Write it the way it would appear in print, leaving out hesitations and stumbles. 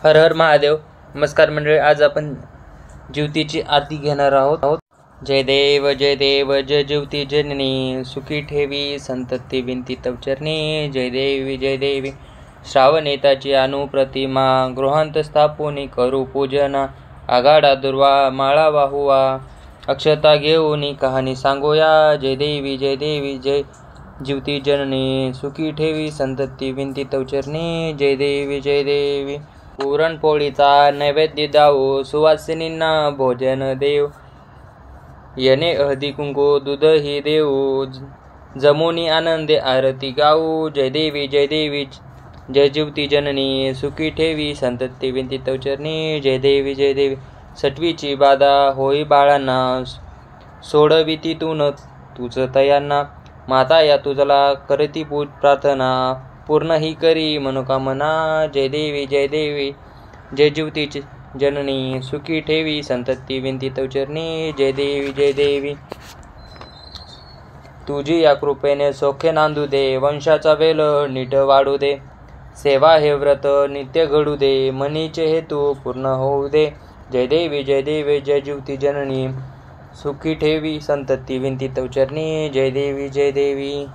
हर हर महादेव. नमस्कार मंडळी, आज आपण ज्योतीची आरती घेणार आहोत. जय देव जय देव जय ज्योती जननी, सुखी ठेवी संतती विनती तव चरणी. जय देवी जय देवी श्रावणेताची अनुप्रतिमा, गृहांत स्थापुनी करू पूजना. आगाडा दुर्वा माळा वाहुवा, अक्षता घेऊनी कहाणी सांगूया. जय देवी जय ज्योती जननी, सुखी ठेवी संतती विनती तव चरणी. जय देवी पुरणपोळीचा नैवेद्य दाऊ, सुवासिनींना भोजन देव. येणे हळदी कुंकू दूधही देऊ, जमुनी आनंदे आरती गाऊ. जय देवी जय ज्योती जननी, सुखी ठेवी संतती विनती तव चरणी. जय देवी सटवीची बाधा होई बाळांना, सोडवितीतून तुझ तयांना. माता या तुझला करती पूज प्रार्थना, पूर्ण ही करी मनोकामना. जय देवी जय ज्योती जननी, सुखी ठेवी संतती विनती तव चरणी. जय देवी तुझी या कृपेने सौख्य नांदू दे, वंशाचा वेल नीट वाढू दे. सेवा हे व्रत नित्य घडू दे, मनीचे हेतू पूर्ण होऊ दे. जय देवी जय ज्योती जननी, सुखी ठेवी संतती विनती तव चरणी. जय देवी